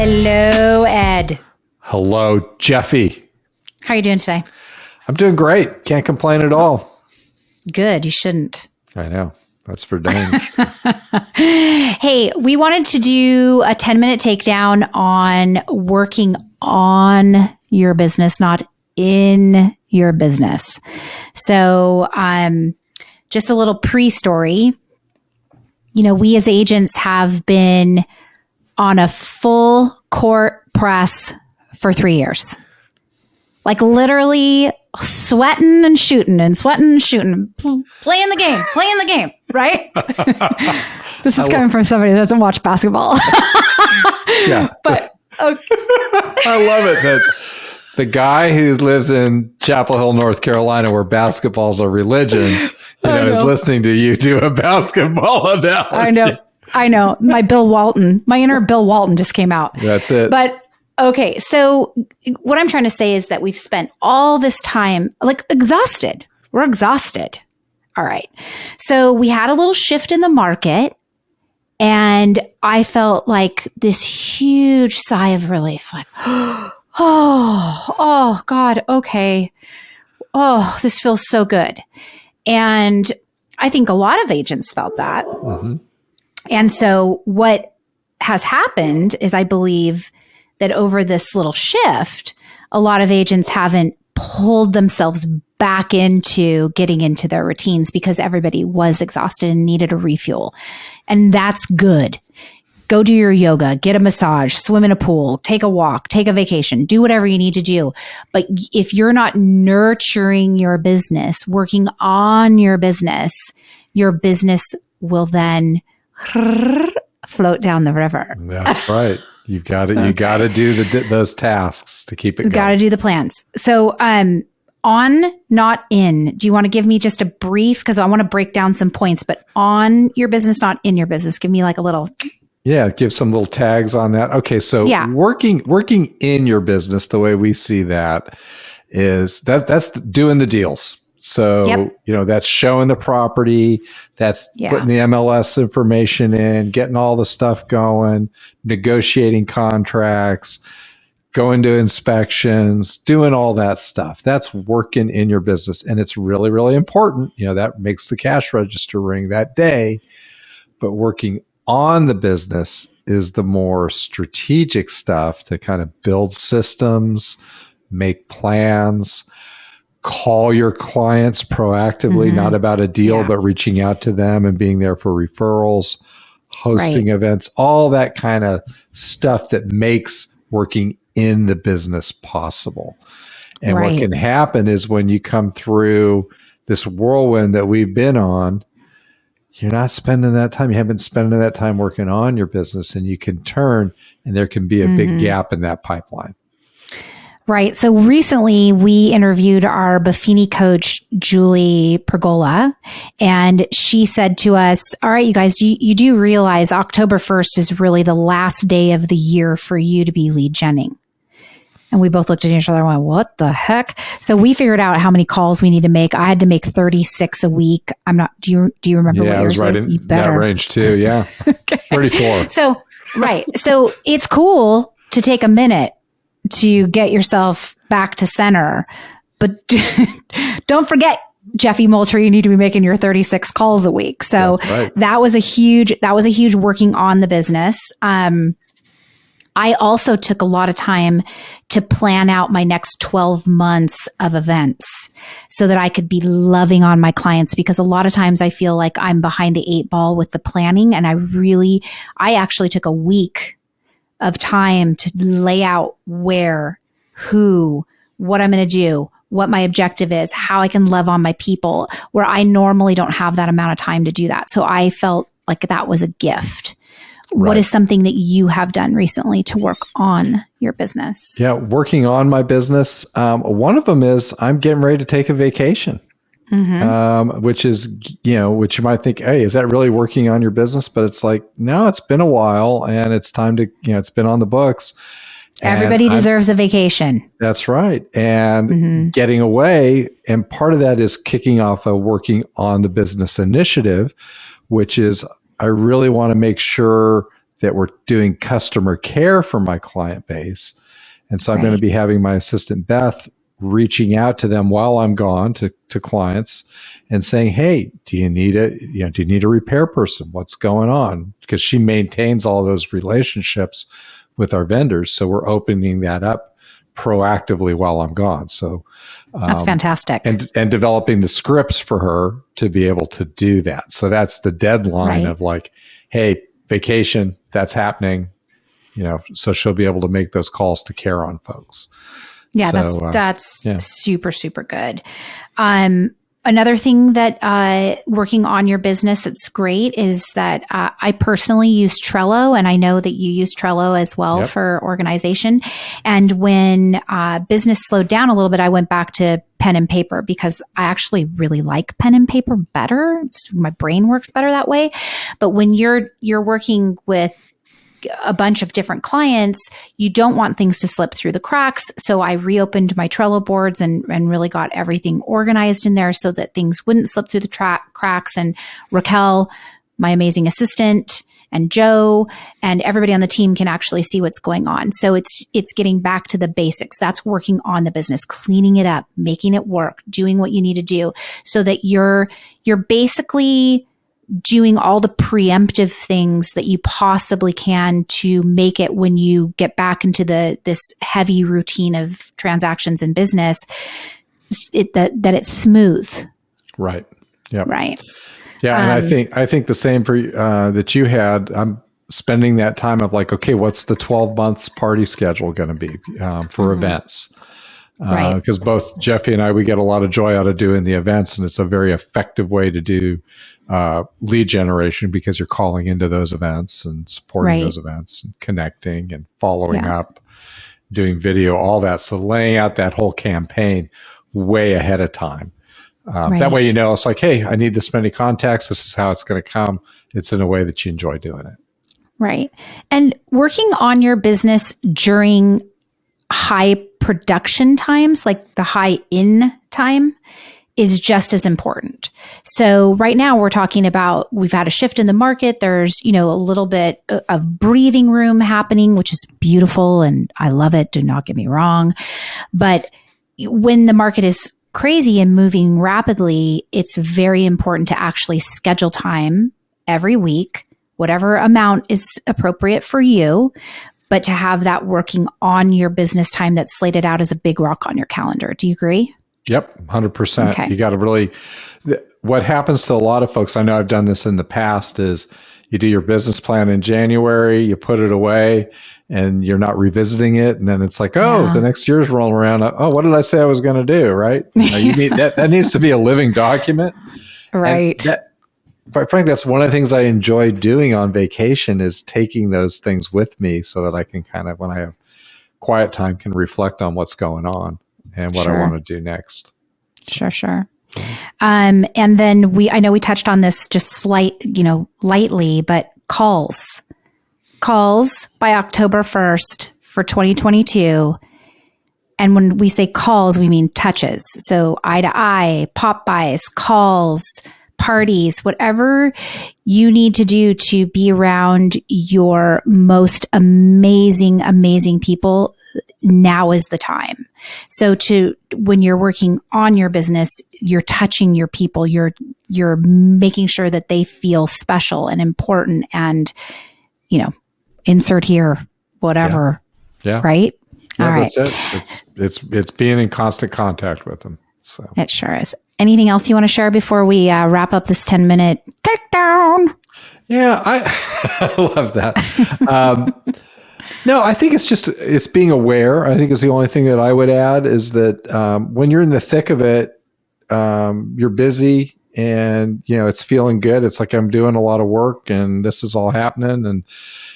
Hello, Ed. Hello, Jefi. How are you doing today? I'm doing great. Can't complain at all. Good. You shouldn't. I know. That's for dang. Hey, we wanted to do a 10-minute takedown on working on your business, not in your business. So, just a little pre-story. You know, we as agents have been on a full court press for 3 years. Like literally sweating and shooting, playing the game, right? This is coming from somebody that doesn't watch basketball. Yeah. But okay. I love it that the guy who lives in Chapel Hill, North Carolina, where basketball's a religion, is listening to you do a basketball analogy. I know. My inner Bill Walton just came out. That's it. But okay, so what I'm trying to say is that we've spent all this time exhausted. We're exhausted. All right. So we had a little shift in the market and I felt like this huge sigh of relief, like, oh God, okay. Oh, this feels so good. And I think a lot of agents felt that. Mm-hmm. And so what has happened is I believe that over this little shift, a lot of agents haven't pulled themselves back into getting into their routines because everybody was exhausted and needed a refuel. And that's good. Go do your yoga, get a massage, swim in a pool, take a walk, take a vacation, do whatever you need to do. But if you're not nurturing your business, working on your business will then float down the river. That's right. You got to do those tasks to keep it going. Got to do the plans. So, on, not in. Do you want to give me just a brief? Because I want to break down some points. But on your business, not in your business. Give me like a little. Yeah, give some little tags on that. Okay, so working in your business, the way we see that is that's doing the deals. So, that's showing the property, that's putting the MLS information in, getting all the stuff going, negotiating contracts, going to inspections, doing all that stuff. That's working in your business. And it's really, really important. That makes the cash register ring that day. But working on the business is the more strategic stuff to kind of build systems, make plans, call your clients proactively, not about a deal, but reaching out to them and being there for referrals, hosting events, all that kind of stuff that makes working in the business possible. And what can happen is when you come through this whirlwind that we've been on, you're not spending that time. You haven't been spending that time working on your business, and you can turn and there can be a big gap in that pipeline. Right. So recently we interviewed our Buffini coach, Julie Pergola, and she said to us, all right, you guys, you do realize October 1st is really the last day of the year for you to be lead genning. And we both looked at each other and went, what the heck? So we figured out how many calls we need to make. I had to make 36 a week. I'm not, do you remember what yours is? Yeah, I was right in that range too. Yeah. Okay. 34. So it's cool to take a minute to get yourself back to center. But don't forget, Jefi Moultrie, you need to be making your 36 calls a week. So that was a huge working on the business. I also took a lot of time to plan out my next 12 months of events so that I could be loving on my clients, because a lot of times I feel like I'm behind the 8 ball with the planning. And I actually took a week of time to lay out where, who, what I'm going to do, what my objective is, how I can love on my people, where I normally don't have that amount of time to do that. So I felt like that was a gift. What is something that you have done recently to work on your business? Yeah, working on my business. One of them is I'm getting ready to take a vacation. Which is, which you might think, hey, is that really working on your business? But it's like, no, it's been a while and it's time to, it's been on the books. Everybody deserves a vacation. That's right. And getting away. And part of that is kicking off a working on the business initiative, which is I really want to make sure that we're doing customer care for my client base. And so I'm going to be having my assistant Beth reaching out to them while I'm gone to clients and saying, hey, do you need a repair person? What's going on? Because she maintains all those relationships with our vendors. So we're opening that up proactively while I'm gone. So that's fantastic. And developing the scripts for her to be able to do that. So that's the deadline of like, hey, vacation, that's happening, so she'll be able to make those calls to care on folks. Yeah, so, that's super, super good. Another thing that working on your business that's great is that I personally use Trello, and I know that you use Trello as well for organization. And when business slowed down a little bit, I went back to pen and paper because I actually really like pen and paper better. My brain works better that way. But when you're working with a bunch of different clients, you don't want things to slip through the cracks. So I reopened my Trello boards and really got everything organized in there so that things wouldn't slip through the cracks. And Raquel, my amazing assistant, and Joe and everybody on the team can actually see what's going on. So it's getting back to the basics. That's working on the business, cleaning it up, making it work, doing what you need to do so that you're basically doing all the preemptive things that you possibly can to make it when you get back into this heavy routine of transactions in business, that it's smooth. Right. Yeah. Right. Yeah. And I think the same for that you had. I'm spending that time of like, okay, what's the 12 months party schedule going to be for events? Because both Jefi and I, we get a lot of joy out of doing the events, and it's a very effective way to do lead generation because you're calling into those events and supporting those events and connecting and following up, doing video, all that. So laying out that whole campaign way ahead of time. That way, it's like, hey, I need this many contacts. This is how it's going to come. It's in a way that you enjoy doing it. Right. And working on your business during high production times, like the high in time, is just as important. So right now we're talking about, we've had a shift in the market. There's, a little bit of breathing room happening, which is beautiful. And I love it. Do not get me wrong. But when the market is crazy and moving rapidly, it's very important to actually schedule time every week, whatever amount is appropriate for you, but to have that working on your business time that's slated out as a big rock on your calendar. Do you agree? Yep, 100%. Okay. You got to really, what happens to a lot of folks, I know I've done this in the past, is you do your business plan in January, you put it away, and you're not revisiting it. And then it's like, the next year's rolling around. Oh, what did I say I was going to do? Right. You need that needs to be a living document. Right. Quite frankly, that's one of the things I enjoy doing on vacation is taking those things with me so that I can kind of, when I have quiet time, can reflect on what's going on and what I want to do next. Sure. And then I know we touched on this just lightly, but calls by October 1st for 2022. And when we say calls, we mean touches. So eye to eye, pop bys, calls, parties, whatever you need to do to be around your most amazing people, now is the time. So when you're working on your business, you're touching your people, you're making sure that they feel special and important and, insert here, whatever. Yeah. Right? Yeah, all right. That's it. It's being in constant contact with them. So it sure is. Anything else you want to share before we wrap up this 10-minute takedown? Yeah, I love that. No, I think it's being aware. I think is the only thing that I would add is that when you're in the thick of it, you're busy and, it's feeling good. It's like I'm doing a lot of work and this is all happening. And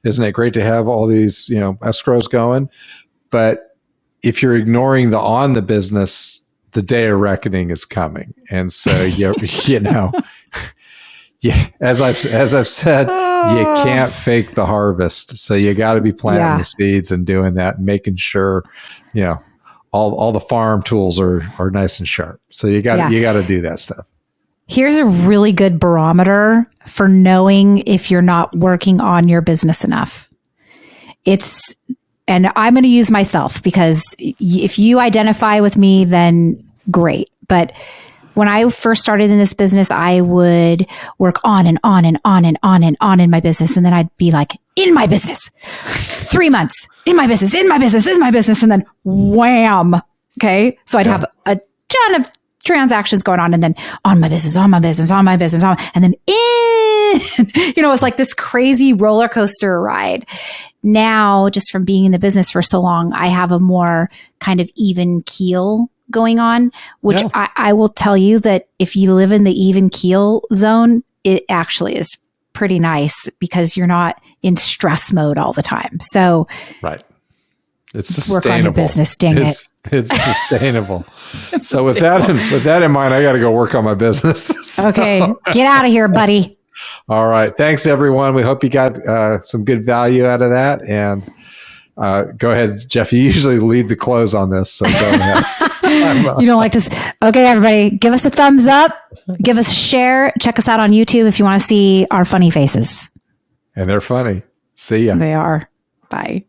isn't it great to have all these, escrows going? But if you're ignoring on the business, the day of reckoning is coming. And so, as I've said, you can't fake the harvest. So you got to be planting the seeds and doing that and making sure, all the farm tools are nice and sharp. So you got to do that stuff. Here's a really good barometer for knowing if you're not working on your business enough. And I'm going to use myself, because if you identify with me, then great. But when I first started in this business, I would work on and on and on and on and on in my business. And then I'd be like, in my business, 3 months, in my business, in my business, in my business. And then wham. Okay. So I'd have a ton of transactions going on, and then on my business, on my business, on my business, and then it's like this crazy roller coaster ride. Now, just from being in the business for so long, I have a more kind of even keel going on, which I will tell you that if you live in the even keel zone, it actually is pretty nice, because you're not in stress mode all the time. So, right. It's sustainable. Work on your business, dang it. It's sustainable. So with that in mind, I got to go work on my business. So. Okay. Get out of here, buddy. All right. Thanks, everyone. We hope you got some good value out of that. And go ahead, Jeff. You usually lead the close on this, so go ahead. You don't like to... Okay, everybody, give us a thumbs up. Give us a share. Check us out on YouTube if you want to see our funny faces. And they're funny. See ya. They are. Bye.